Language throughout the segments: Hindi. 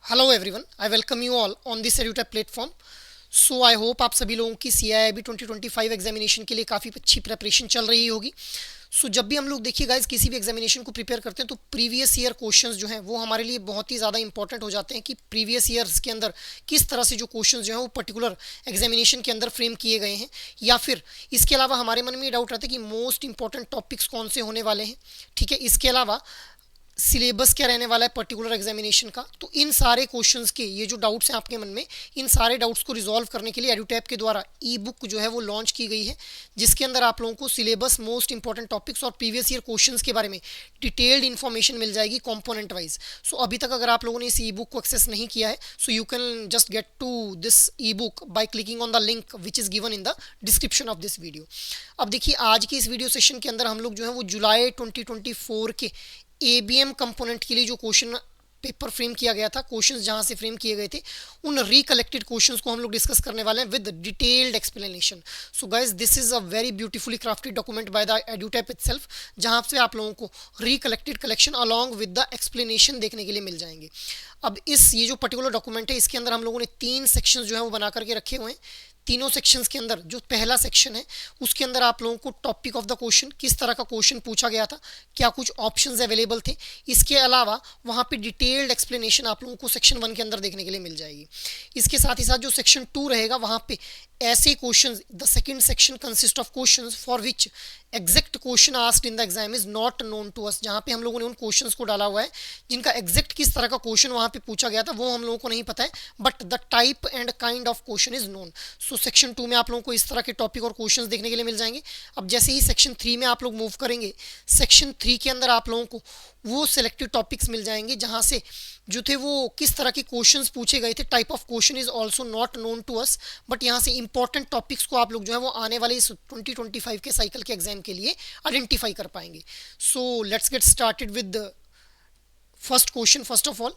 Hello everyone, I welcome you all on this edutech platform. So I hope आप सभी लोगों की CIIB 2025 एग्जामिनेशन के लिए काफ़ी अच्छी प्रिपरेशन चल रही होगी। जब भी हम लोग देखिए गाइज किसी भी एग्जामिनेशन को प्रिपेयर करते हैं तो प्रीवियस ईयर क्वेश्चंस जो हैं वो हमारे लिए बहुत ही ज़्यादा इंपॉर्टेंट हो जाते हैं कि प्रीवियस ईयर्स के अंदर किस तरह से जो क्वेश्चंस जो हैं वो पर्टिकुलर एग्जामिनेशन के अंदर फ्रेम किए गए हैं, या फिर इसके अलावा हमारे मन में ये डाउट रहता है कि मोस्ट इंपॉर्टेंट टॉपिक्स कौन से होने वाले हैं। ठीक है, इसके अलावा सिलेबस क्या रहने वाला है पर्टिकुलर एग्जामिनेशन का। तो इन सारे क्वेश्चंस के ये जो डाउट्स हैं आपके मन में, इन सारे डाउट्स को रिजॉल्व करने के लिए एडुटैप के द्वारा ई बुक जो है वो लॉन्च की गई है, जिसके अंदर आप लोगों को सिलेबस, मोस्ट इंपॉर्टेंट टॉपिक्स और प्रीवियस ईयर क्वेश्चंस के बारे में डिटेल्ड इन्फॉर्मेशन मिल जाएगी कॉम्पोनेंट वाइज। अभी तक अगर आप लोगों ने इस ई बुक को एक्सेस नहीं किया है, you can just get to this e book by clicking on the link which is given in the description of this video. अब देखिए, आज की इस वीडियो सेशन के अंदर हम लोग जो है वो जुलाई 2024 के ABM कंपोनेंट के लिए जो क्वेश्चन पेपर फ्रेम किया गया था, क्वेश्चंस जहां से फ्रेम किए गए थे, उन रिकलेक्टेड क्वेश्चंस को हम लोग डिस्कस करने वाले हैं with detailed explanation. So guys, this is a very beautifully crafted document by the एडुटैप itself, जहां से आप लोगों को recollected collection along with the explanation देखने के लिए मिल जाएंगे। अब ये जो पर्टिकुलर डॉक्यूमेंट है, इसके अंदर हम लोगों ने 3 सेक्शंस जो है वो बना करके रखे हुए हैं। तीनों सेक्शंस के अंदर जो पहला सेक्शन है उसके अंदर आप लोगों को टॉपिक ऑफ द क्वेश्चन, किस तरह का क्वेश्चन पूछा गया था, क्या कुछ ऑप्शंस अवेलेबल थे, इसके अलावा वहाँ पे डिटेल्ड एक्सप्लेनेशन आप लोगों को सेक्शन 1 के अंदर देखने के लिए मिल जाएगी। इसके साथ ही साथ जो सेक्शन 2 रहेगा वहाँ पे ऐसे questions, the second section consist of questions for which exact question asked in the exam is not known to us, जहाँ पे हम लोगों ने उन क्वेश्चंस को डाला हुआ है जिनका एग्जैक्ट किस तरह का क्वेश्चन वहाँ पे पूछा गया था वो हम लोगों को नहीं पता है, but the type and kind of question is known. Section 2 में आप लोगों को इस तरह के टॉपिक और क्वेश्चंस देखने के लिए मिल जाएंगे। अब जैसे ही सेक्शन 3 में आप लोग मूव करेंगे, सेक्शन 3 के अंदर आप लोगों को वो सिलेक्टेड टॉपिक्स मिल जाएंगे जहाँ से जो थे वो किस तरह के क्वेश्चंस पूछे गए थे, type of question is also not known to us, but यहाँ से इंपॉर्टेंट टॉपिक्स को आप लोग जो है वो आने वाले इस 2025 के साइकिल के एग्जाम के लिए आइडेंटिफाई कर पाएंगे। Let's get started with first question first of all.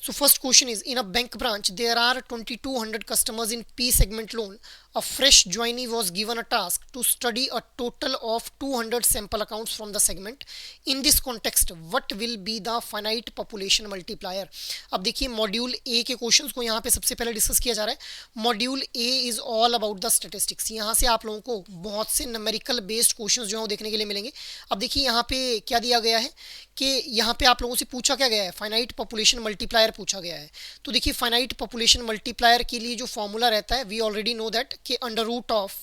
First question is, in a bank branch there are 2200 customers in P segment loan. A fresh joinee was given a task to study a total of 200 sample accounts from the segment. In this context, what will be the finite population multiplier? अब देखिए, मॉड्यूल ए के क्वेश्चंस को यहाँ पे सबसे पहले डिस्कस किया जा रहा है। Module A is all about the statistics. यहाँ से आप लोगों को बहुत से न्यूमेरिकल बेस्ड क्वेश्चंस जो है वो देखने के लिए मिलेंगे। अब देखिए, यहाँ पे क्या दिया गया है कि यहाँ पे आप लोगों से पूछा क्या गया है, फाइनाइट पॉपुलेशन मल्टीप्लायर पूछा गया है। तो देखिए, फाइनाइट पॉपुलेशन मल्टीप्लायर के लिए जो फॉर्मूला रहता है, वी ऑलरेडी नो दैट कि under root of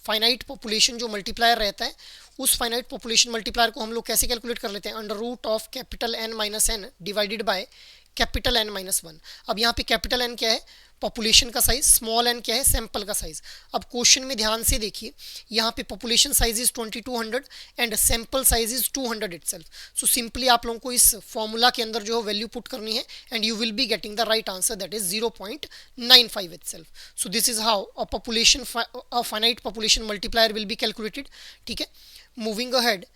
finite population जो मल्टीप्लायर रहता है, उस फाइनाइट पॉपुलेशन मल्टीप्लायर को हम लोग कैसे कैलकुलेट कर लेते हैं, under root of capital N minus n divided by capital N minus 1। अब यहाँ पे कैपिटल N क्या है, पॉपुलेशन का साइज, स्मॉल n क्या है, सैंपल का साइज। अब क्वेश्चन में ध्यान से देखिए, यहाँ पे population size is 2200 and sample size is 200 itself. Simply आप लोगों को इस फॉर्मूला के अंदर जो है वैल्यू पुट करनी है and you will be getting the right answer, that is 0.95 itself. This is how a finite population multiplier will be calculated. ठीक है, मूविंग अहेड,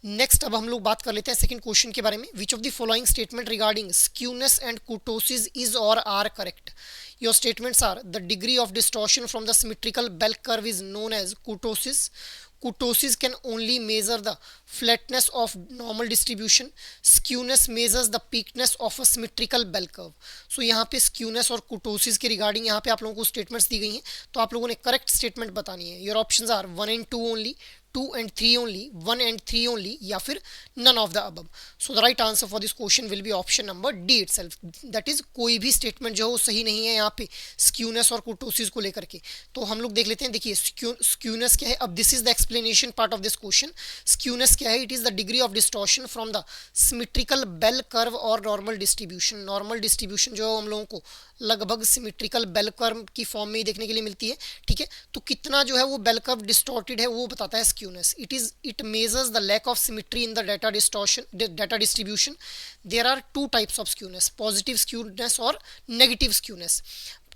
नेक्स्ट अब हम लोग बात कर लेते हैं सेकंड क्वेश्चन के बारे में। Which of the following statement regarding skewness and kurtosis is और are correct? Your statements are: the degree of distortion from the symmetrical bell curve is known as kurtosis. Kurtosis can only measure the flatness of normal distribution. Skewness measures the peakness of a symmetrical bell curve. यहाँ पे skewness और kurtosis के रिगार्डिंग यहाँ पे आप लोगों को स्टेटमेंट्स दी गई हैं, तो आप लोगों ने करेक्ट स्टेटमेंट बतानी है। Your options are 1 and 2 only, 2 and 3 only, 1 and 3 only, या फिर none of the above. The right answer for this question will be option number D itself. That is, कोई भी स्टेटमेंट जो है वो सही नहीं है यहाँ पे स्क्यूनेस और कुर्टोसिस को लेकर के। तो हम लोग देख लेते हैं। देखिए, स्क्यूनेस क्या है, अब this is the explanation part of this question. Skewness क्या है, it is the degree of distortion from the symmetrical bell curve और नॉर्मल डिस्ट्रीब्यूशन। नॉर्मल डिस्ट्रीब्यूशन जो है हम लोगों को लगभग सिमेट्रिकल बेल कर्व की फॉर्म में ही देखने के लिए मिलती है। ठीक है, तो कितना जो है वो बेल कर्व डिस्टॉर्टेड है वो बताता है skewness. It measures the lack of symmetry in the data distribution. There are two types of skewness: positive skewness or negative skewness.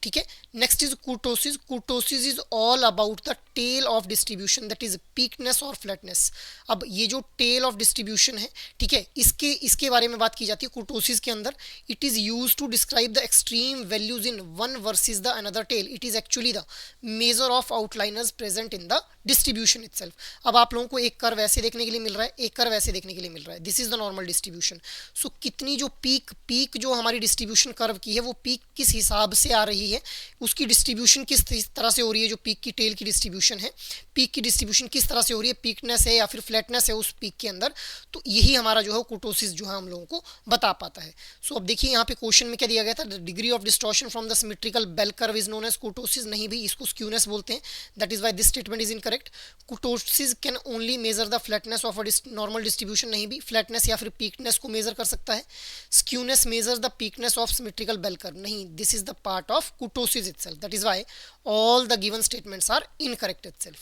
ठीक है। Next is kurtosis. Kurtosis is all about the tail of distribution, that is peakness और फ्लैटनेस। अब ये जो टेल ऑफ डिस्ट्रीब्यूशन है, ठीक है, इसके बारे में बात की जाती है कुर्टोसिस के अंदर। It is use to describe the extreme values in one versus the another tail. It is actually the measure of outliners present in the distribution itself. अब आप लोगों को एक कर्व ऐसे देखने के लिए मिल रहा है, एक कर्व ऐसे देखने के लिए मिल रहा है, this is the normal distribution. So कितनी जो पीक जो हमारी डिस्ट्रीब्यूशन कर्व की है वो पीक किस हिसाब से आ रही है, उसकी डिस्ट्रीब्यूशन किस तरह से हो रही है, जो पीक की टेल की डिस्ट्रीब्यूशन है, पीक की डिस्ट्रीब्यूशन किस तरह से हो रही है, पीकनेस है या फिर फ्लैटनेस है उस पीक के अंदर, तो यही हमारा जो है कुर्टोसिस जो है हम लोगों को बता पाता है। सो अब देखिए यहाँ पे क्वेश्चन में क्या दिया गया था, degree of distortion from the symmetrical bell curve is known as kurtosis. नहीं भाई, इसको स्क्यूनेस बोलते हैं, that is why this statement is incorrect. Kurtosis can only measure the flatness of a normal distribution. नहीं भी, फ्लैटनेस या फिर पीकनेस को मेजर कर सकता है। Skewness measure the peakness of symmetrical bell curve. नहीं, this is the part of kurtosis itself, that is why all the given statements are incorrect itself.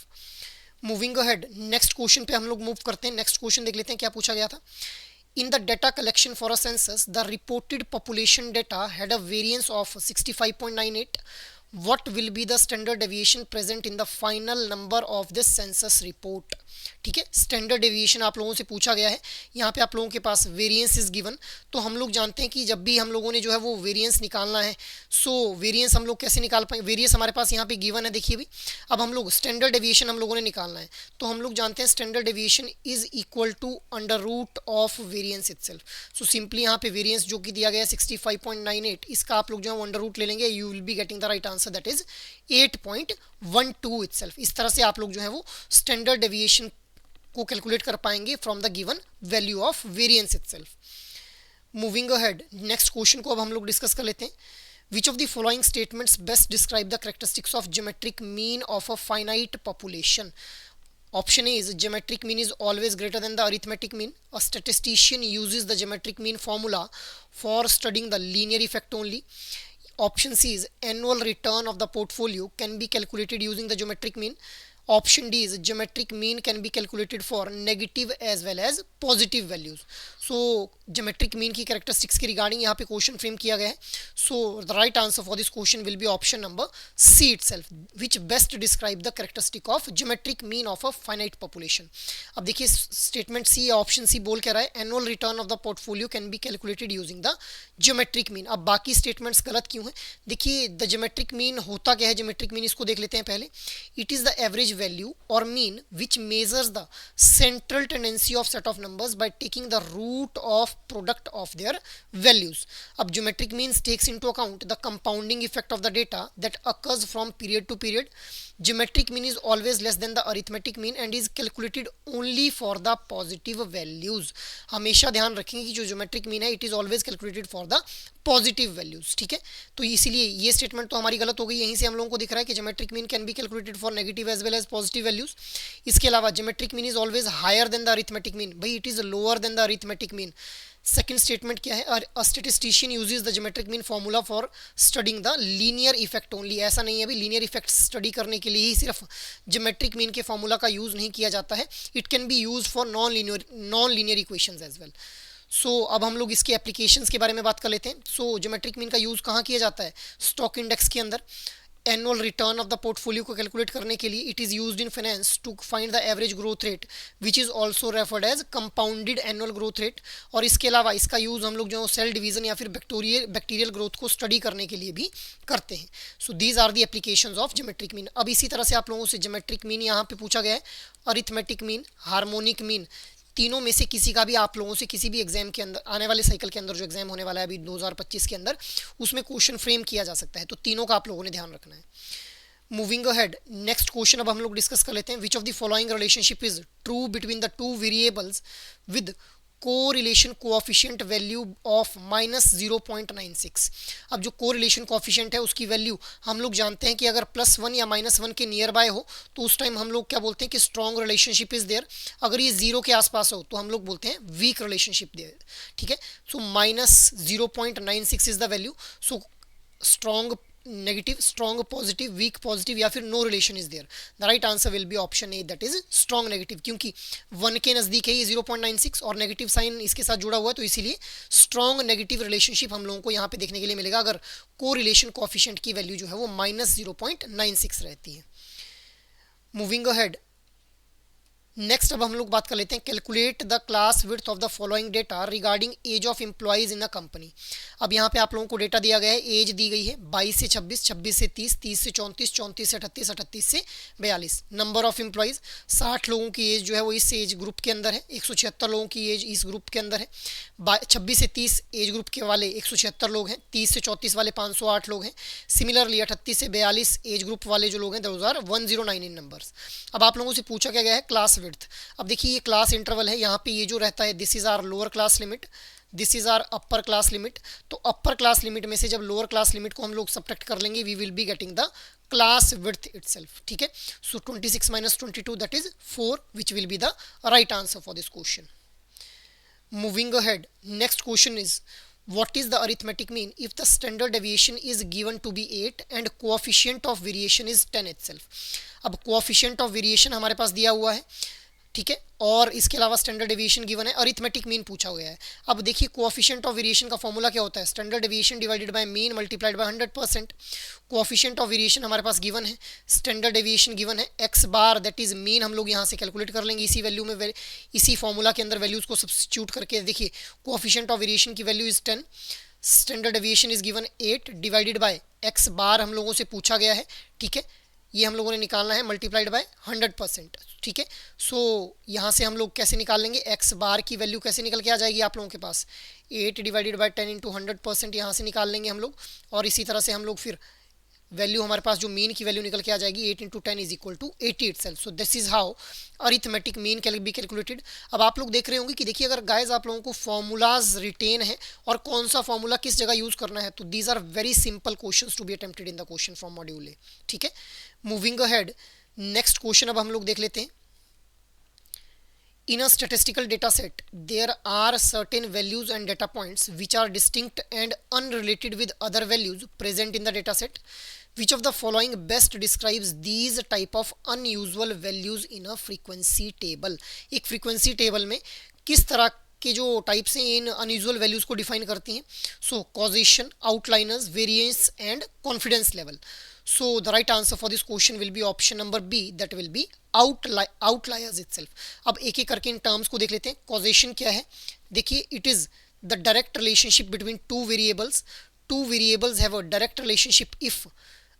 Moving ahead, next question पे हम लोग मूव करते हैं। नेक्स्ट क्वेश्चन देख लेते हैं क्या पूछा गया था। In the data collection for a census, the reported population data had a variance of 65.98. What will be the standard deviation present in the final number of this census report? ठीक है, स्टैंडर्ड डेविएशन आप लोगों से पूछा गया है। यहाँ पे आप लोगों के पास वेरिएंस इज गिवन। तो हम लोग जानते हैं कि जब भी हम लोगों ने जो है वो वेरिएंस निकालना है, सो वेरिएंस हम लोग कैसे निकाल पाएंगे, वेरिएंस हमारे पास यहाँ पे गिवन है, देखिए भी। अब हम लोग स्टैंडर्ड डेविएशन हम लोगों ने निकालना है, तो हम लोग जानते हैं standard deviation is equal to under root of variance itself. So simply यहाँ पे वेरिएंस जो कि दिया गया है 65.98, इसका आप लोग जो है अंडर रूट ले लेंगे, you will be getting the right answer, that is 8.12 itself. इस तरह से आप लोग जो है वो स्टैंडर्ड डेविएशन को कैलकुलेट कर पाएंगे from the given value of variance itself. Moving ahead, next question को अब हम लोग डिस्कस कर लेते हैं। विच of the following statements best describe the characteristics of geometric mean of a finite population? Option A is geometric mean is always greater than the arithmetic mean. A statistician uses the geometric mean formula for studying the linear effect only. Option C is annual return of the portfolio can be calculated using the geometric mean. Option D is geometric mean can be calculated for negative as well as positive values. So geometric mean की characteristics के regarding यहाँ पे question frame किया गया है. So the right answer for this question will be option number C itself, which best describe the characteristic of geometric mean of a finite population. अब देखिए statement C या option C बोल क्या रहा है, annual return of the portfolio can be calculated using the geometric mean. अब बाकी statements गलत क्यों हैं? देखिए the geometric mean होता क्या है, geometric mean इसको देख लेते हैं पहले. It is the average value or mean which measures the central tendency of set of numbers by taking the root of product of their values. अब geometric means takes into account the compounding effect of the data that occurs from period to period. Geometric mean is always less than the arithmetic mean and is calculated only for the positive values. हमेशा ध्यान रखेंगे कि जो geometric mean है it is always calculated for the positive values, ठीक है। तो इसीलिए ये स्टेटमेंट तो हमारी गलत हो गई, यहीं से हम लोगों को दिख रहा है कि geometric mean can be calculated for negative as well as positive values. इसके अलावा geometric mean is always higher than the arithmetic mean, भाई it is lower than the arithmetic mean. Second statement क्या है, a statistician uses the geometric mean formula for studying the linear effect only. ऐसा नहीं है अभी, लीनियर इफेक्ट स्टडी करने के लिए ही सिर्फ ज्योमेट्रिक मीन के फॉर्मूला का यूज नहीं किया जाता है, it can be use for non linear equations as well. So अब हम लोग इसके एप्लीकेशंस के बारे में बात कर लेते हैं। सो ज्योमेट्रिक मीन का यूज़ कहाँ किया जाता है, स्टॉक इंडेक्स के अंदर। Annual return of the portfolio को कैलकुलेट करने के लिए it is used in finance to find the average growth rate which is also referred as compounded annual growth rate. और इसके अलावा इसका यूज़ हम लोग जो सेल डिवीजन या फिर बैक्टीरियल ग्रोथ को स्टडी करने के लिए भी करते हैं। So these are the applications of geometric mean. अब इसी तरह से आप लोगों से ज्योमेट्रिक मीन यहाँ पे पूछा गया है, अरिथमेटिक मीन, हार्मोनिक मीन, तीनों में से किसी का भी आप लोगों से किसी भी एग्जाम के अंदर, आने वाले साइकिल के अंदर जो एग्जाम होने वाला है अभी 2025 के अंदर, उसमें क्वेश्चन फ्रेम किया जा सकता है। तो तीनों का आप लोगों ने ध्यान रखना है। मूविंग अहेड, नेक्स्ट क्वेश्चन अब हम लोग डिस्कस कर लेते हैं। विच of the following relationship is true between the two variables with correlation coefficient value of -0.96। अब जो कोरिलेशन कोएफिशिएंट है उसकी वैल्यू हम लोग जानते हैं कि अगर +1 या -1 के नियर बाय हो तो उस टाइम हम लोग क्या बोलते हैं कि स्ट्रॉन्ग रिलेशनशिप इज देयर। अगर ये 0 के आसपास हो तो हम लोग बोलते हैं वीक रिलेशनशिप देयर, ठीक है। So -0.96 is the value, so strong negative, strong positive, weak positive या फिर no relation is there. The right answer will be option A, that is strong negative, क्योंकि 1 के नज़दीक है ये 0.96 और नेगेटिव साइन इसके साथ जुड़ा हुआ है, तो इसीलिए स्ट्रॉन्ग नेगेटिव रिलेशनशिप हम लोगों को यहाँ पे देखने के लिए मिलेगा अगर को रिलेशन कोएफिशिएंट की वैल्यू जो है वो -0.96 रहती है। मूविंग अहेड, नेक्स्ट अब हम लोग बात कर लेते हैं calculate the class width of the following data regarding age of employees in a company. अब यहाँ पे आप लोगों को डेटा दिया गया है, एज दी गई है 22 से 26, 26 से 30, 30 से 34, 34 से 38, 38 से 42। नंबर ऑफ एम्प्लॉइज 60 लोगों की एज जो है वो इस एज ग्रुप के अंदर है, 176 लोगों की एज इस ग्रुप के अंदर है। 26 से 30 एज ग्रुप के वाले 176 लोग हैं, 30 से 34 वाले 508 लोग हैं। सिमिलरली 38 से 42 एज ग्रुप वाले जो लोग हैं दोज आर 109 इन नंबर्स। अब आप लोगों से पूछा क्या गया है क्लास विड्थ। अब देखिए ये क्लास इंटरवल है, यहाँ पे ये जो रहता है this is our lower class limit, this is our upper class limit. तो अपर क्लास लिमिट में से जब लोअर क्लास लिमिट को हम लोग सब्ट्रैक्ट कर लेंगे we will be getting the class width itself. ठीक है, so 26 minus 22 that is 4 which will be the right answer for this question. Moving ahead, next question is what is the arithmetic mean if the standard deviation is given to be 8 and coefficient of variation is 10 itself। अब coefficient of variation हमारे पास दिया हुआ है, ठीक है, और इसके अलावा स्टैंडर्ड डेविएशन गिवन है, अरिथमेटिक मीन पूछा गया है। अब देखिए कोएफिशिएंट ऑफ वेरिएशन का फॉर्मूला क्या होता है, standard deviation divided by mean multiplied by 100%। Coefficient of variation हमारे पास गिवन है, स्टैंडर्ड डेविएशन गिवन है x bar that is mean, हम लोग यहाँ से कैलकुलेट कर लेंगे इसी वैल्यू में, इसी फॉर्मूला के अंदर वैल्यूज को सब्स्टिट्यूट करके। देखिए कोएफिशिएंट ऑफ वेरिएशन की value is 10, standard deviation is given 8 divided by x बार हम लोगों से पूछा गया है, ठीक है, ये हम लोगों ने निकालना है मल्टीप्लाइड बाय 100%। ठीक है, सो यहाँ से हम लोग कैसे निकाल लेंगे, x बार की वैल्यू कैसे निकल के आ जाएगी आप लोगों के पास, 8 डिवाइडेड बाय 10 इंटू 100% यहाँ से निकाल लेंगे हम लोग, और इसी तरह से हम लोग फिर वैल्यू हमारे पास जो मीन की वैल्यू निकल के आ जाएगी 8 into 10 is equal to 80 itself. So this is how arithmetic mean can be calculated. अब आप लोग देख रहे होंगे कि देखिए अगर गाइज आप लोगों को फॉर्मूलाज रिटेन है और कौन सा फॉर्मूला किस जगह यूज करना है, तो these are very simple questions to be attempted in the question from module A. ठीक है, मूविंग अहेड, नेक्स्ट क्वेश्चन अब हम लोग देख लेते हैं। In a statistical data set, there are certain values and data points which are distinct and unrelated with other values present in the data set. Which of the following best describes these type of unusual values in a frequency table? एक frequency table में किस तरह के जो टाइप्स हैं इन अनयूजुअल वैल्यूज को डिफाइन करती हैं। So causation, outliners, variance and confidence level. So the right answer for this question will be option number B, that will be outliers itself। अब एक एक करके इन टर्म्स को देख लेते हैं। कॉजेशन क्या है, देखिए it is the direct relationship between two variables. Two variables have a direct relationship if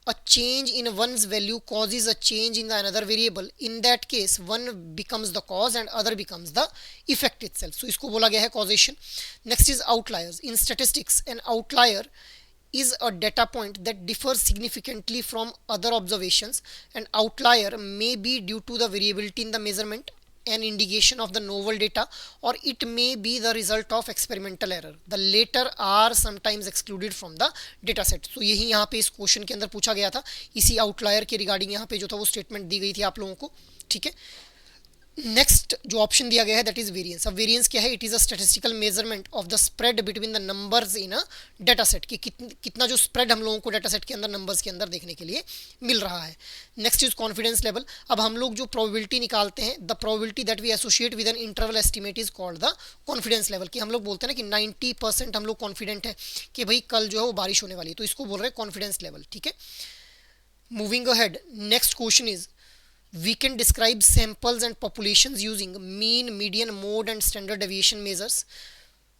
a change in one's value causes a change in the another variable, in that case one becomes the cause and other becomes the effect itself। so इसको बोला गया है causation। next is outliers। in statistics an outlier is a data point that differs significantly from other observations. An outlier may be due to the variability in the measurement, an indication of the novel data, or it may be the result of experimental error. The latter are sometimes excluded from the data set। so यही यहाँ पे इस क्वेश्चन के अंदर पूछा गया था, इसी आउटलायर के रिगार्डिंग यहाँ पे जो था वो स्टेटमेंट दी गई थी आप लोगों को। ठीक है, नेक्स्ट जो ऑप्शन दिया गया है दैट इज वेरिएंस। अब वेरिएंस क्या है, it is a statistical measurement of the spread between the numbers in a data set, कि कितना जो स्प्रेड हम लोगों को डेटा सेट के अंदर नंबर्स के अंदर देखने के लिए मिल रहा है। Next is confidence level. अब हम लोग जो प्रोबेबिलिटी निकालते हैं, the probability that we associate with an interval estimate is called the confidence level, कि हम लोग बोलते हैं ना कि 90% हम लोग कॉन्फिडेंट है कि भाई कल जो है वो बारिश होने वाली है, तो इसको बोल रहे हैं कॉन्फिडेंस लेवल। ठीक है, moving ahead, next question is we can describe samples and populations using mean, median, mode and standard deviation measures.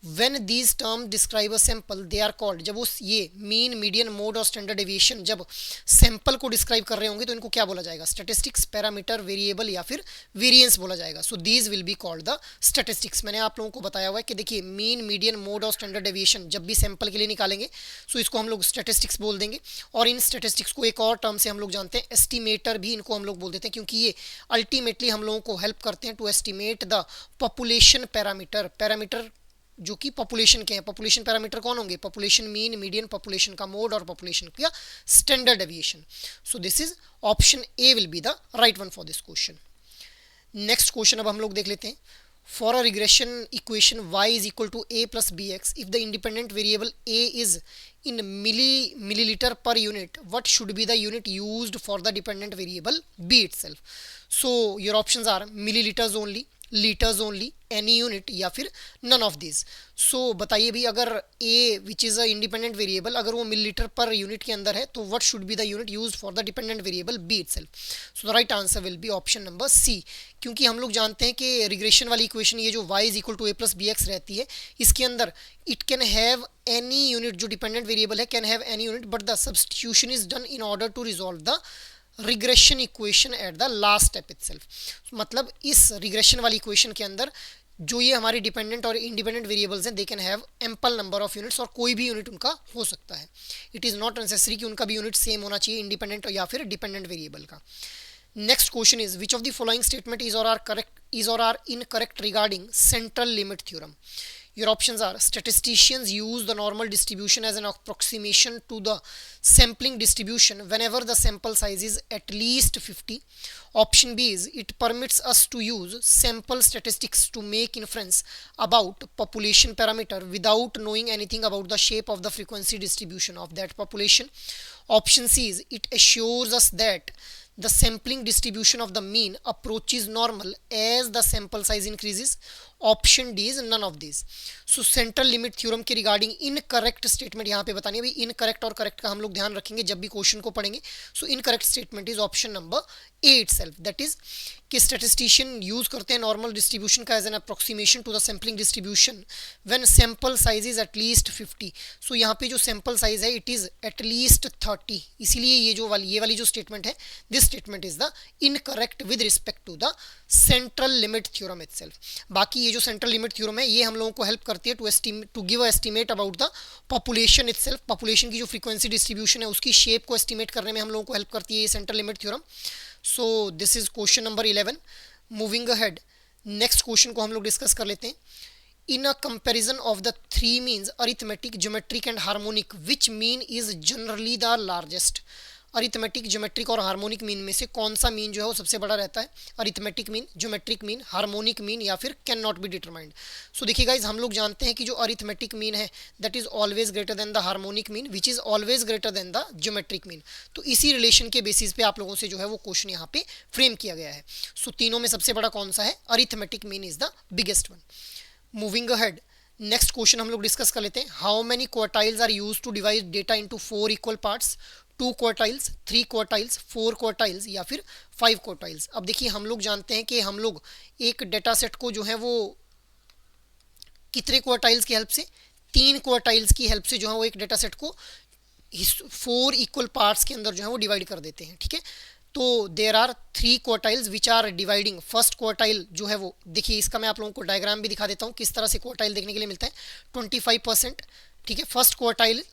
when these terms describe a sample they are called, जब वो ये mean, median, mode और standard deviation जब sample को describe कर रहे होंगे तो इनको क्या बोला जाएगा, statistics, parameter, variable या फिर variance बोला जाएगा। so these will be called the statistics। मैंने आप लोगों को बताया हुआ है कि देखिए mean, median, mode और standard deviation जब भी sample के लिए निकालेंगे so इसको हम लोग statistics बोल देंगे। और इन statistics को एक और टर्म से हम लोग जानते हैं estimator, भी इनको हम लोग बोल देते हैं, क्योंकि ये अल्टीमेटली हम लोगों को हेल्प करते हैं to estimate the population parameter जो कि पॉपुलेशन के हैं। पॉपुलेशन पैरामीटर कौन होंगे, पॉपुलेशन मीन, मीडियन, पॉपुलेशन का मोड और पॉपुलेशन का standard deviation. So this is option A will be the right one for this question. Next question अब हम लोग देख लेते हैं। For a regression equation y is equal to a plus bx, if the independent variable a is in milliliter per unit, what should be the unit used for the dependent variable b itself? So your options are milliliters only, liters only, any unit, या फिर नन ऑफ दिस. सो बताइए भाई, अगर A which is a independent variable अगर वो मिलीलीटर पर यूनिट के अंदर है तो what should be the unit use for the dependent variable B itself. So the right answer will be option number C. क्योंकि हम लोग जानते हैं कि रिग्रेशन वाली इक्वेशन ये जो y is equal to a plus b x रहती है, इसके अंदर it can have any unit, जो डिपेंडेंट वेरिएबल है can have any unit, but the substitution is done in order to resolve the regression equation at the last step itself. मतलब इस रिग्रेशन वाली इक्वेशन के अंदर जो ये हमारी डिपेंडेंट और इंडिपेंडेंट वेरिएबल्स हैं, they can have ample number of units, और कोई भी यूनिट उनका हो सकता है. इट इज़ नॉट नेसेसरी कि उनका भी यूनिट सेम होना चाहिए, इंडिपेंडेंट या फिर डिपेंडेंट वेरिएबल का. Next question is which of the following statement is और are incorrect regarding central limit theorem. Your options are statisticians use the normal distribution as an approximation to the sampling distribution whenever the sample size is at least 50. Option B is it permits us to use sample statistics to make inference about population parameter without knowing anything about the shape of the frequency distribution of that population. Option C is it assures us that the sampling distribution of the mean approaches normal as the sample size increases. Option D is none of this. So central limit theorem के रिगार्डिंग इनकरेक्ट स्टेटमेंट यहाँ पे बतानी है भाई. इनकरेक्ट और करेक्ट का हम लोग ध्यान रखेंगे जब भी क्वेश्चन को पढ़ेंगे. So incorrect statement is option number A itself, that is कि स्टैटिस्टिशियन यूज करते हैं नॉर्मल डिस्ट्रीब्यूशन का as an approximation to the sampling distribution when sample size is at least 50. So यहाँ पे जो सैम्पल साइज है इट इज एटलीस्ट 30, इसीलिए ये वाली जो स्टेटमेंट है, this statement is the incorrect with respect to the central limit theorem itself. बाकी ये जो सेंट्रल लिमिट थ्योरम है ये हम लोगों को हेल्प करती है to give a estimate about the population itself. Population की जो फ्रीक्वेंसी डिस्ट्रीब्यूशन है उसकी शेप को एस्टिमेट करने में हम लोगों को हेल्प करती है ये central limit theorem. So this is question number 11. Moving ahead, next question को हम लोग डिस्कस कर लेते हैं. In a comparison of the three means arithmetic, geometric and harmonic, which mean is generally the largest. Arithmetic, geometric और हार्मोनिक मीन में से कौन सा मीन जो है वो सबसे बड़ा रहता है? Arithmetic mean, geometric mean, harmonic mean, या फिर कैन नॉट बी डिटरमाइंड. सो देखिए गाइज, हम लोग जानते हैं कि जो अरिथमेटिक मीन है that is always greater than the harmonic mean which is always greater than the geometric mean. तो इसी रिलेशन के बेसिस पे आप लोगों से जो है वो क्वेश्चन यहाँ पे फ्रेम किया गया है. सो तीनों में सबसे बड़ा कौन सा है? Arithmetic mean is the biggest one. Moving ahead, next question हम लोग डिस्कस कर लेते हैं. How many quartiles are used to divide data into 4 equal parts? 2 quartiles, 3 quartiles, 4 quartiles, या फिर 5 क्वार्टाइल्स. अब देखिए, हम लोग जानते हैं कि हम लोग एक डेटा सेट को जो है वो कितने क्वार्टाइल्स की हेल्प से? 3 क्वार्टाइल्स की हेल्प से जो है वो एक डेटा सेट को 4 इक्वल पार्ट्स के अंदर जो है वो डिवाइड कर देते हैं. ठीक है, तो there are 3 quartiles which are dividing. First quartile जो है वो देखिए, इसका मैं आप लोगों को डायग्राम भी दिखा देता हूँ किस तरह से क्वार्टाइल देखने के लिए मिलता है. 25%. ठीक है, first quartile,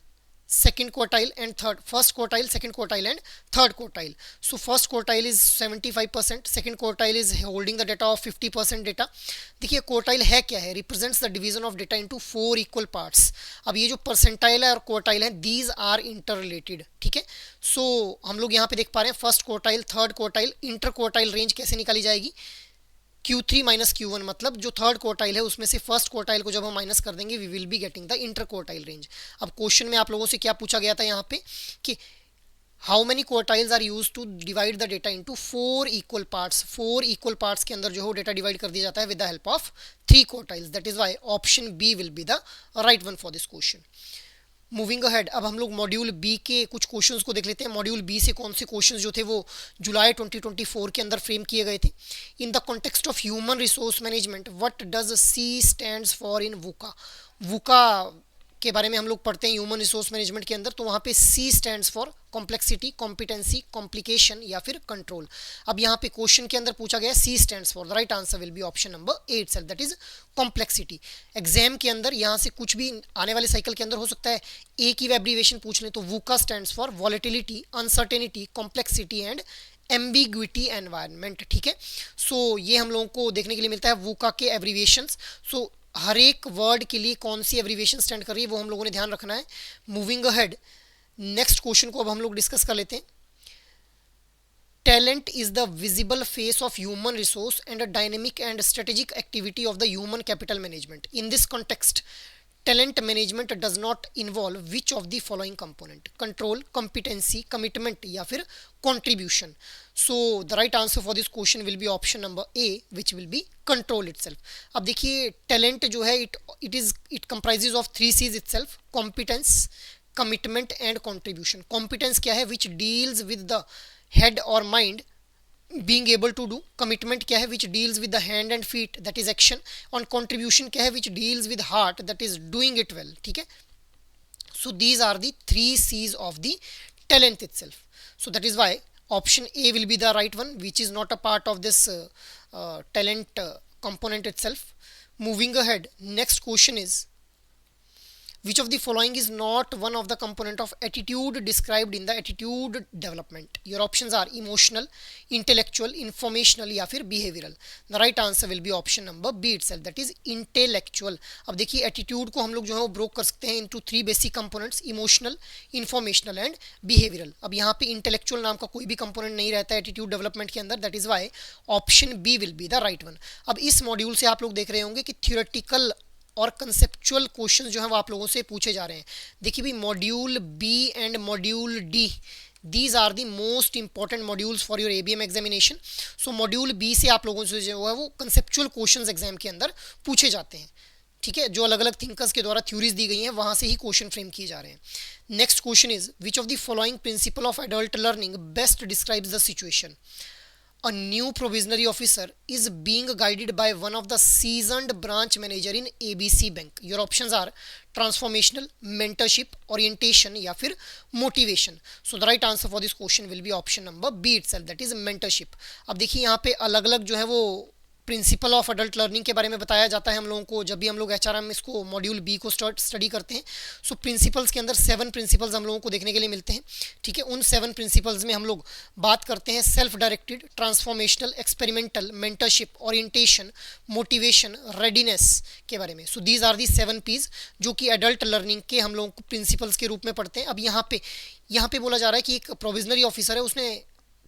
second quartile and third, first quartile, second quartile and third quartile. So first quartile is 75%, second quartile is holding the data of 50% data. देखिए quartile है क्या है? represents the division of data into 4 equal parts. अब ये जो percentile है और quartile है, these are interrelated. ठीक है, so हम लोग यहाँ पे देख पा रहे हैं first quartile, third quartile, inter quartile range कैसे निकाली जाएगी? Q3 माइनस Q1, मतलब जो थर्ड क्वार्टाइल है उसमें से फर्स्ट क्वार्टाइल को जब हम माइनस कर देंगे we will be getting the interquartile range. अब क्वेश्चन में आप लोगों से क्या पूछा गया था यहाँ पे कि how many quartiles are use to divide the data into 4 equal parts. 4 equal parts के अंदर जो है डेटा डिवाइड कर दिया जाता है with the help of 3 quartiles. That is why option B will be the right one for this question. Moving ahead, अब हम लोग मॉड्यूल बी के कुछ क्वेश्चंस को देख लेते हैं. मॉड्यूल बी से कौन से क्वेश्चंस जो थे वो जुलाई 2024 के अंदर फ्रेम किए गए थे. In the context of human resource management, what does C stands for in VUCA? VUCA के बारे में हम लोग पढ़ते हैं ह्यूमन रिसोर्स मैनेजमेंट के अंदर, तो वहाँ पे C stands for complexity, competency, complication, या फिर कंट्रोल. अब यहाँ पे क्वेश्चन के अंदर पूछा गया C stands for, the right answer will be option number 8 self, that is complexity. Exam के अंदर यहाँ से कुछ भी आने वाले साइकिल के अंदर हो सकता है, एक ही एब्रीविएशन पूछ लें, तो VUCA stands for volatility, uncertainty, complexity and ambiguity environment. ठीक है, सो ये हम लोगों को देखने के लिए मिलता है वुका के एब्रीविएशंस. सो हर एक वर्ड के लिए कौन सी एब्रीविएशन स्टैंड कर रही है वो हम लोगों ने ध्यान रखना है. मूविंग अहेड, नेक्स्ट क्वेश्चन को अब हम लोग डिस्कस कर लेते हैं. talent is the visible face of human resource and a dynamic and strategic activity of the human capital management. In this context, talent management does not involve which of the following component: control, competency, commitment या फिर contribution. So the right answer for this question will be option number A, which will be control itself. अब देखिए talent जो है it comprises of 3 C's itself: competence, commitment and contribution. Competence क्या है? Which deals with the head or mind being able to do. Commitment क्या है? Which deals with the hand and feet, that is action. On contribution क्या है? Which deals with heart, that is doing it well. ठीक है. So these are the 3 C's of the talent itself. So that is why option A will be the right one, which is not a part of this talent component itself. Moving ahead, next question is, which of the following is not one of the component of attitude described in the attitude development? Your options are emotional, intellectual, informational या फिर behavioral. The right answer will be option number B itself, that is intellectual. अब देखिए attitude को हम लोग जो है वो ब्रोक कर सकते हैं into 3 basic components: emotional, informational and behavioral. अब यहाँ पे intellectual नाम का कोई भी component नहीं रहता है attitude development के अंदर. That is why option B will be the right one. अब इस मॉड्यूल से आप लोग देख रहे होंगे कि theoretical और कंसेप्चुअल क्वेश्चंस जो है वो आप लोगों से पूछे जा रहे हैं. देखिए भी module B and module D, these are the most important modules for your ABM examination. So module B से आप लोगों से जो है वो कंसेप्चुअल क्वेश्चंस एग्जाम के अंदर पूछे जाते हैं. ठीक है, जो अलग अलग थिंकर्स के द्वारा थ्योरीज दी गई हैं वहां से ही क्वेश्चन फ्रेम किए जा रहे हैं. Next question is, which of the following principle of adult learning best describes the situation? A new provisionary officer is being guided by one of the seasoned branch manager in ABC Bank. Your options are transformational, mentorship, orientation या फिर motivation. So the right answer for this question will be option number B itself, that is mentorship. अब देखिए यहाँ पे अलग अलग जो है वो प्रिंसिपल ऑफ अडल्ट लर्निंग के बारे में बताया जाता है हम लोगों को जब भी हम लोग एचआरएम इसको मॉड्यूल बी को स्टडी करते हैं. सो प्रिंसिपल्स के अंदर 7 प्रिंसिपल्स हम लोगों को देखने के लिए मिलते हैं. ठीक है, उन 7 प्रिंसिपल्स में हम लोग बात करते हैं self directed, transformational, experimental, mentorship, orientation, motivation, readiness के बारे में. सो दीज आर दी 7 P's जो कि एडल्ट लर्निंग के हम लोगों को प्रिंसिपल्स के रूप में पढ़ते हैं. अब यहाँ पे बोला जा रहा है कि एक प्रोविजनरी ऑफिसर है, उसने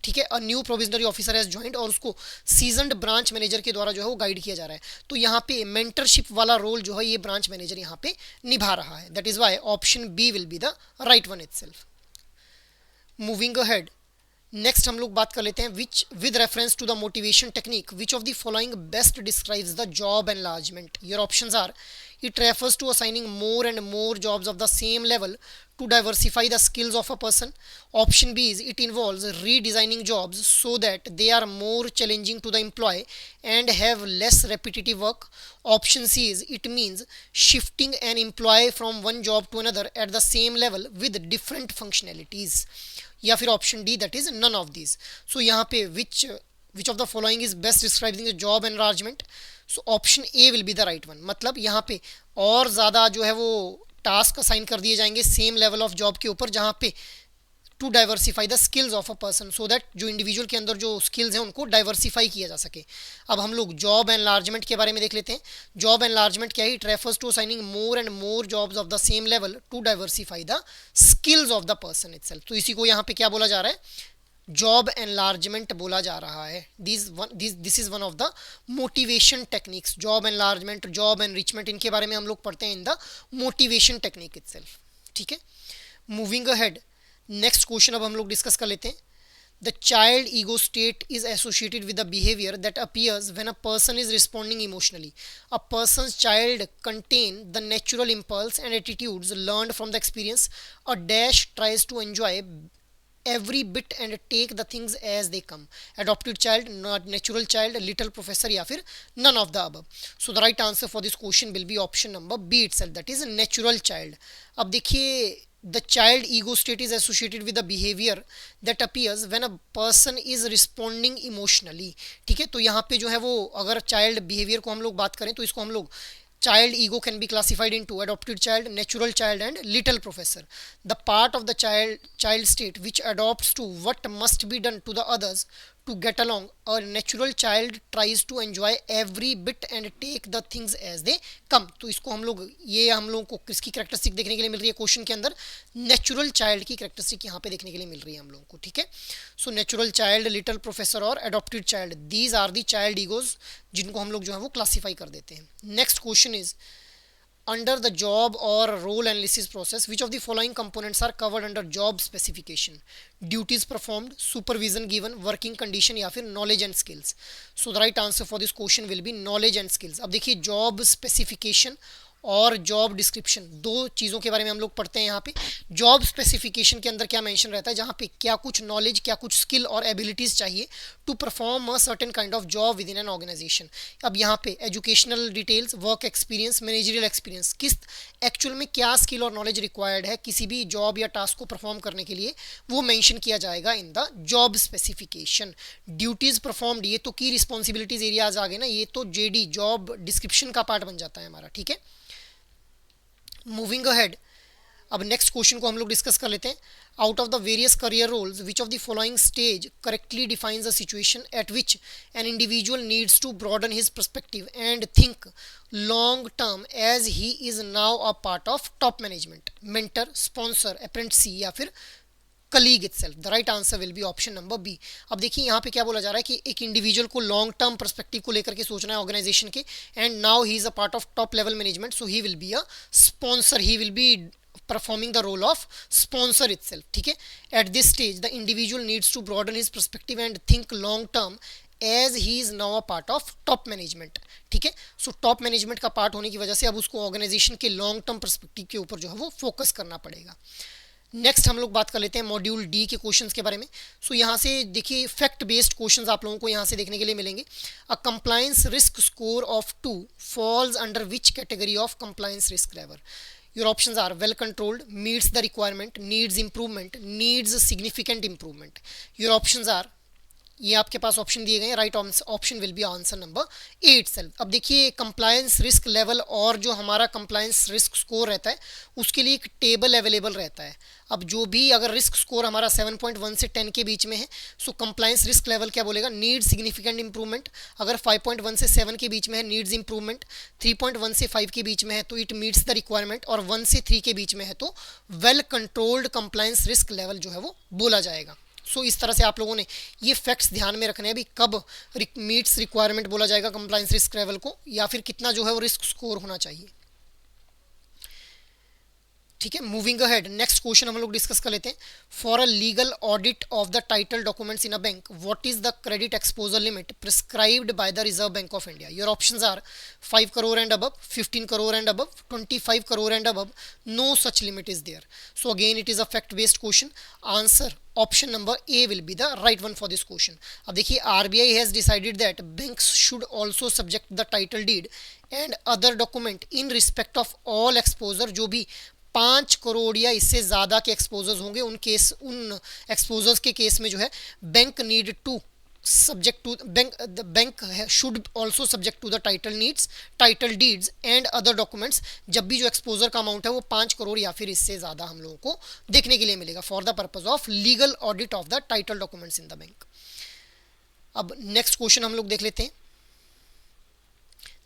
ठीक है new provisionary officer has joint और उसको सीजनड ब्रांच मैनेजर के द्वारा जो है वो गाइड किया जा रहा है. तो यहाँ पे मेंटरशिप वाला रोल जो है ये ब्रांच मैनेजर यहाँ पे निभा रहा है. That is why option B will be the right one itself. Moving ahead, next हम लोग बात कर लेते हैं which with reference to the motivation technique which of the following best describes the job enlargement? Your options are, it refers to assigning more and more jobs of the same level to diversify the skills of a person. Option B is, it involves redesigning jobs so that they are more challenging to the employee and have less repetitive work. Option C is, it means shifting an employee from one job to another at the same level with different functionalities. या फिर option D, that is none of these. So यहाँ पे which of the following is best describing the job enlargement? So option A will be the right one. मतलब यहाँ पे और ज़्यादा जो है वो टास्क असाइन कर दिए जाएंगे सेम लेवल ऑफ जॉब के ऊपर, जहाँ पे to diversify the skills of a person so that जो इंडिविजुअल के अंदर जो स्किल्स हैं उनको डाइवर्सिफाई किया जा सके. अब हम लोग जॉब एनलार्जमेंट के बारे में देख लेते हैं. जॉब एनलार्जमेंट क्या है? It refers to assigning more and more jobs of the same level to diversify the skills of the person itself. तो इसी को यहाँ पे क्या बोला जा रहा है? जॉब एनलार्जमेंट बोला जा रहा है. This is one of the motivation techniques. Job enlargement, job enrichment, इनके बारे में हम लोग पढ़ते हैं in the motivation technique itself. ठीक है, मूविंग अहेड, नेक्स्ट क्वेश्चन अब हम लोग डिस्कस कर लेते हैं. The child ego state is associated with the behaviour that appears when a person is responding emotionally. A person's child contain the natural impulse and attitudes learned from the experience. A dash tries to enjoy every bit and take the things as they come. Adopted child, not natural child, little professor या फिर none of the above. So the right answer for this question will be option number B itself, that is natural child. अब देखिए the child ego state is associated with the behavior that appears when a person is responding emotionally. ठीक है, तो यहाँ पे जो है वो अगर child behavior को हम लोग बात करें तो इसको हम लोग child ego can be classified into adopted child, natural child and little professor. The part of the child state which adopts to what must be done to the others to get along, a natural child tries to enjoy every bit and take the things as they come. तो इसको हम लोग, ये हम लोगों को किसकी कैरेक्टरिस्टिक देखने के लिए मिल रही है क्वेश्चन के अंदर? नेचुरल चाइल्ड की कैरेक्टरिस्टिक यहाँ पे देखने के लिए मिल रही है हम लोगों को, ठीक है। So natural child, little professor और adopted child, these are the child egos जिनको हम लोग जो है वो क्लासीफाई कर देते हैं। Next question is, under the job or role analysis process, which of the following components are covered under job specification? Duties performed, supervision given, working condition या फिर knowledge and skills. So the right answer for this question will be knowledge and skills. अब देखिए job specification और जॉब डिस्क्रिप्शन, दो चीज़ों के बारे में हम लोग पढ़ते हैं यहाँ पे। जॉब स्पेसिफिकेशन के अंदर क्या मेंशन रहता है, जहाँ पे क्या कुछ नॉलेज, क्या कुछ स्किल और एबिलिटीज़ चाहिए to perform a certain kind of job within an organisation. अब यहाँ पे educational details, work experience, managerial experience, किस एक्चुअल में क्या स्किल और नॉलेज रिक्वायर्ड है किसी भी जॉब या टास्क को परफॉर्म करने के लिए, वो मेंशन किया जाएगा in the job specification. Duties performed, ये तो की रिस्पॉन्सिबिलिटीज एरियाज आ गए ना, ये तो जेडी जॉब डिस्क्रिप्शन का पार्ट बन जाता है हमारा, ठीक है। मूविंग अहेड, अब नेक्स्ट क्वेश्चन को हम लोग डिस्कस कर लेते हैं। Out of the various career roles, which of the following stage correctly defines a situation at which an individual needs to broaden his perspective and think long term as he is now a part of top management, mentor, sponsor, apprentice या फिर colleague itself? The right answer will be option number B. अब देखिए यहाँ पे क्या बोला जा रहा है कि एक इंडिविजुअल को लॉन्ग टर्म पर्सपेक्टिव को लेकर के सोचना है ऑर्गेनाइजेशन के, and now he is a part of top level management, so he will be a sponsor, he will be performing the role of sponsor itself, ठीक है। at this stage the individual needs to broaden his perspective and think long term as he is now a part of top management, ठीक है। सो टॉप मैनेजमेंट का पार्ट होने की वजह से अब उसको ऑर्गेनाइजेशन के लॉन्ग टर्म पर्सपेक्टिव के ऊपर जो है वो फोकस करना पड़ेगा। नेक्स्ट हम लोग बात कर लेते हैं मॉड्यूल डी के क्वेश्चंस के बारे में। सो यहाँ से देखिए फैक्ट बेस्ड क्वेश्चंस आप लोगों को यहाँ से देखने के लिए मिलेंगे। A compliance risk score of 2 falls under which category of compliance risk level? Your options are well controlled, meets the requirement, needs improvement, needs significant improvement. Your options are, ये आपके पास ऑप्शन दिए गए हैं, right option will be answer number A itself. अब देखिए कंप्लायंस रिस्क लेवल और जो हमारा कंप्लायंस रिस्क स्कोर रहता है उसके लिए एक टेबल अवेलेबल रहता है। अब जो भी अगर रिस्क स्कोर हमारा 7.1 से 10 के बीच में है, सो कंप्लायंस रिस्क लेवल क्या बोलेगा? Need significant improvement. अगर 5.1 से 7 के बीच में है, नीड्स इंप्रूवमेंट। 3.1 से 5 के बीच में है तो इट मीट्स द रिक्वायरमेंट, और 1 से 3 के बीच में है तो well controlled compliance risk level जो है वो बोला जाएगा। सो इस तरह से आप लोगों ने ये फैक्ट्स ध्यान में रखने हैं अभी, कब मीट्स रिक्वायरमेंट बोला जाएगा कंप्लायंस रिस्क लेवल को, या फिर कितना जो है वो रिस्क स्कोर होना चाहिए, ठीक है। मूविंग अहेड, नेक्स्ट क्वेश्चन हम लोग डिस्कस कर लेते हैं। For a legal audit of the title documents in a bank, what is the credit exposure limit prescribed by the Reserve Bank of India? Your options are 5 crore and above, 15 crore and above, 25 crore and above, no such limit is there. So again it is a fact based question, answer option number A will be the right one for this question. अब देखिए RBI has decided that banks should also subject the title deed and other document in respect of all exposure, जो भी 5 करोड़ या इससे ज़्यादा के एक्सपोजर्स होंगे उन एक्सपोजर्स के केस में जो है bank need to subject to the bank should also subject to the title deeds and other documents, जब भी जो एक्सपोजर का अमाउंट है वो 5 करोड़ या फिर इससे ज़्यादा हम लोगों को देखने के लिए मिलेगा for the purpose of legal audit of the title documents in the bank. अब नेक्स्ट क्वेश्चन हम लोग देख लेते हैं।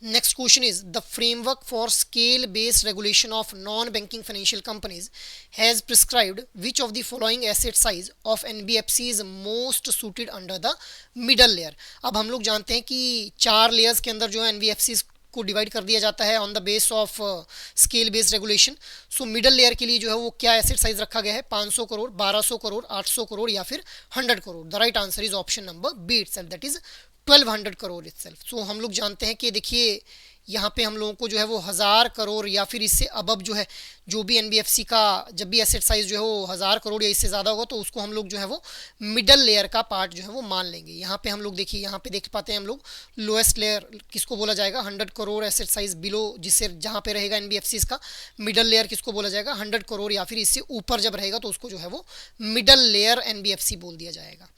Next question is, the framework for scale-based regulation of non-banking financial companies has prescribed which of the following asset size of NBFC is most suited under the middle layer? अब हम लोग जानते हैं कि 4 लेयर्स के अंदर जो है NBFCs को डिवाइड कर दिया जाता है on the base of scale based regulation. So middle layer के लिए जो है वो क्या एसेट साइज रखा गया है? 500 करोड़, 1200 करोड़, 800 करोड़ या फिर 100 crore? The right answer is option number B itself, that is 1200 crore itself. So हम लोग जानते हैं कि देखिए यहाँ पे हम लोगों को जो है वो 1000 करोड़ या फिर इससे अबव जो है, जो भी एनबीएफसी का जब भी एसेट साइज जो है वो 1000 करोड़ या इससे ज़्यादा होगा तो उसको हम लोग जो है वो मिडल लेयर का पार्ट जो है वो मान लेंगे। यहाँ पे हम लोग देखिए, यहाँ पे देख पाते हैं हम लोग लोएस्ट लेयर किसको बोला जाएगा? 100 करोड़ एसेट साइज बिलो, जिससे जहाँ पे रहेगा एनबीएफसी का मिडल लेयर किसको बोला जाएगा? 100 करोड़ या फिर इससे ऊपर जब रहेगा तो उसको जो है वो मिडल लेयर एनबीएफसी बोल दिया जाएगा,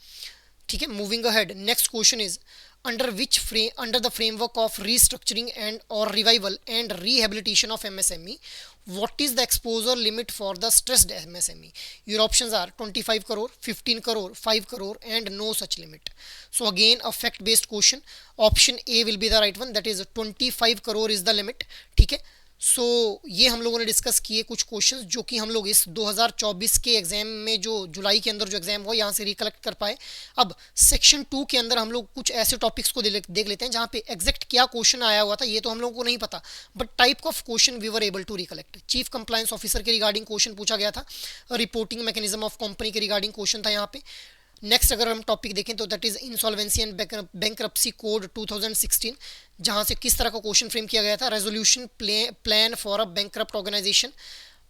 ठीक है। Moving ahead, next question is, under the framework of restructuring and or revival and rehabilitation of MSME, what is the exposure limit for the stressed MSME? Your options are 25 crore, 15 crore, 5 crore and no such limit. So again a fact based question. Option A will be the right one, that is 25 crore is the limit. ठीक है, सो ये हम लोगों ने डिस्कस किए कुछ क्वेश्चंस जो कि हम लोग इस 2024 के एग्जाम में जो जुलाई के अंदर जो एग्जाम हुआ यहाँ से रिकलेक्ट कर पाए. अब सेक्शन 2 के अंदर हम लोग कुछ ऐसे टॉपिक्स को देख लेते हैं जहाँ पे एग्जैक्ट क्या क्वेश्चन आया हुआ था ये तो हम लोगों को नहीं पता, but type of question we were able to recollect. Chief compliance officer के रिगार्डिंग क्वेश्चन पूछा गया था, रिपोर्टिंग मैकेनिज्म ऑफ कंपनी के रिगार्डिंग क्वेश्चन था यहाँ पे. नेक्स्ट अगर हम टॉपिक देखें तो that is insolvency and bankruptcy code 2016, जहां से किस तरह का क्वेश्चन फ्रेम किया गया था. Resolution plan for a bankrupt organisation.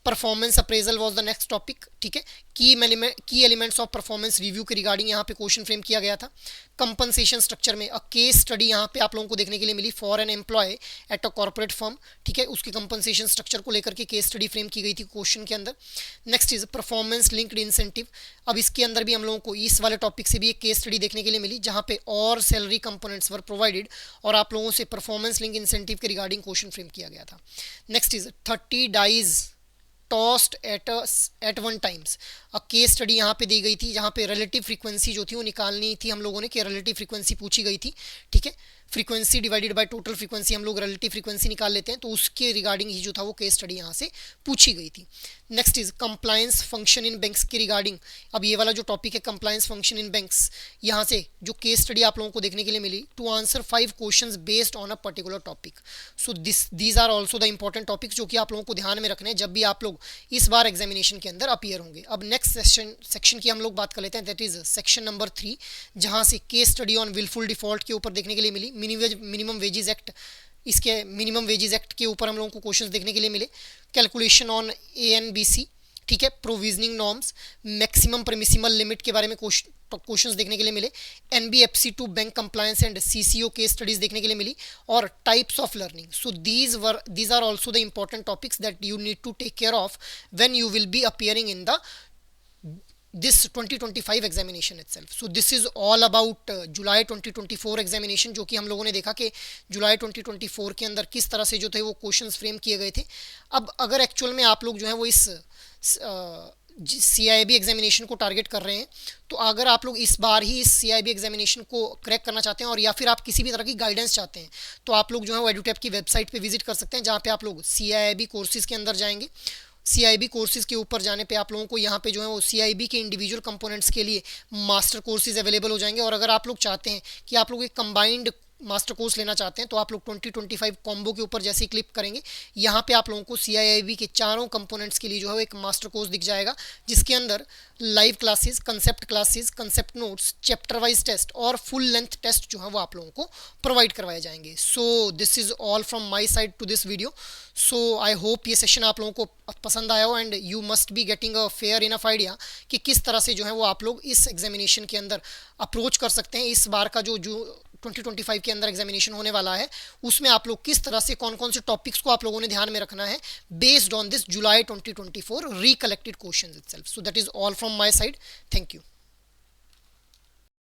Performance appraisal was the next topic. ठीक है, key elements of performance review के रिगार्डिंग यहाँ पे क्वेश्चन फ्रेम किया गया था. कंपनसेशन स्ट्रक्चर में अ केस स्टडी यहाँ पे आप लोगों को देखने के लिए मिली for an employee at a corporate firm. ठीक है, उसकी कंपनसेशन स्ट्रक्चर को लेकर के केस स्टडी फ्रेम की गई थी क्वेश्चन के अंदर. Next is performance linked incentive. अब इसके अंदर भी हम लोगों को इस वाले टॉपिक से भी एक केस स्टडी देखने के लिए मिली जहाँ पे और सैलरी कंपोनेंट्स वर प्रोवाइडेड और आप लोगों से परफॉर्मेंस लिंक इंसेंटिव के रिगार्डिंग क्वेश्चन फ्रेम किया गया था. Next is 30 days toast at one times. A case study यहाँ पे दी गई थी जहाँ पे रिलेटिव फ्रीक्वेंसी जो थी वो निकालनी थी हम लोगों ने, कि रिलेटिव फ्रीक्वेंसी पूछी गई थी. ठीक है, frequency divided by total frequency हम लोग रिलेटिव फ्रीक्वेंसी निकाल लेते हैं, तो उसके रिगार्डिंग ही जो था वो केस स्टडी यहाँ से पूछी गई थी. Next is compliance function in banks के रिगार्डिंग. अब ये वाला जो टॉपिक है कंप्लायंस फंक्शन इन बैंक्स, यहाँ से जो केस स्टडी आप लोगों को देखने के लिए मिली to answer 5 questions based on a particular topic. So these are also the important topics जो कि आप लोगों को ध्यान में रखने हैं जब भी आप लोग इस बार एग्जामिनेशन के अंदर अपीयर होंगे. अब नेक्स्ट सेक्शन की हम लोग बात कर लेते हैं, दैट इज सेक्शन नंबर 3, जहाँ से case study on wilful default के ऊपर देखने के लिए मिली. मिनिमम वेजेस एक्ट, इसके मिनिमम वेजेस एक्ट के ऊपर हम लोगों को क्वेश्चंस देखने के लिए मिले. Calculation on ANBC. ठीक है, provisioning norms, maximum permissible limit के बारे में क्वेश्चंस देखने के लिए मिले. NBFC to bank compliance and CCO case studies देखने के लिए मिली और types of learning. So these are also the important topics that you need to take care of when you will be appearing in the this 2025 examination itself. So this is all about July 2024 examination, जो कि हम लोगों ने देखा कि जुलाई 2024 के अंदर किस तरह से जो थे वो क्वेश्चंस फ्रेम किए गए थे. अब अगर एक्चुअल में आप लोग जो है वो इस CIB एग्जामिनेशन को टारगेट कर रहे हैं, तो अगर आप लोग इस बार ही इस CIB एग्जामिनेशन को क्रैक करना चाहते हैं और या फिर आप किसी भी तरह की गाइडेंस चाहते हैं, तो आप लोग जो है वो एडुटैप की वेबसाइट पे विजिट कर सकते हैं, जहाँ पे आप लोग CIB कोर्सेज के अंदर जाएंगे. CIB कोर्सेज के ऊपर जाने पे आप लोगों को यहाँ पे जो है वो CIB के इंडिविजुअल कंपोनेंट्स के लिए मास्टर कोर्सेज अवेलेबल हो जाएंगे. और अगर आप लोग चाहते हैं कि आप लोग एक कंबाइंड मास्टर कोर्स लेना चाहते हैं, तो आप लोग 2025 कॉम्बो के ऊपर जैसे ही क्लिक करेंगे, यहाँ पे आप लोगों को CIB के चारों कंपोनेंट्स के लिए जो है एक मास्टर कोर्स दिख जाएगा, जिसके अंदर live classes, concept notes, chapter wise test और फुल लेंथ टेस्ट जो है वो आप लोगों को प्रोवाइड करवाए जाएंगे. So this is all from my side to this video. So I hope ये सेशन आप लोगों को पसंद आया हो and you must be getting a fair enough idea कि किस तरह से जो है वो आप लोग इस एग्जामिनेशन के अंदर अप्रोच कर सकते हैं. इस बार का जो 2025 के अंदर एग्जामिनेशन होने वाला है, उसमें आप लोग किस तरह से कौन कौन से टॉपिक्स को आप लोगों ने ध्यान में रखना है based on this July 2024 recollected questions itself. So that is all from my side. Thank you.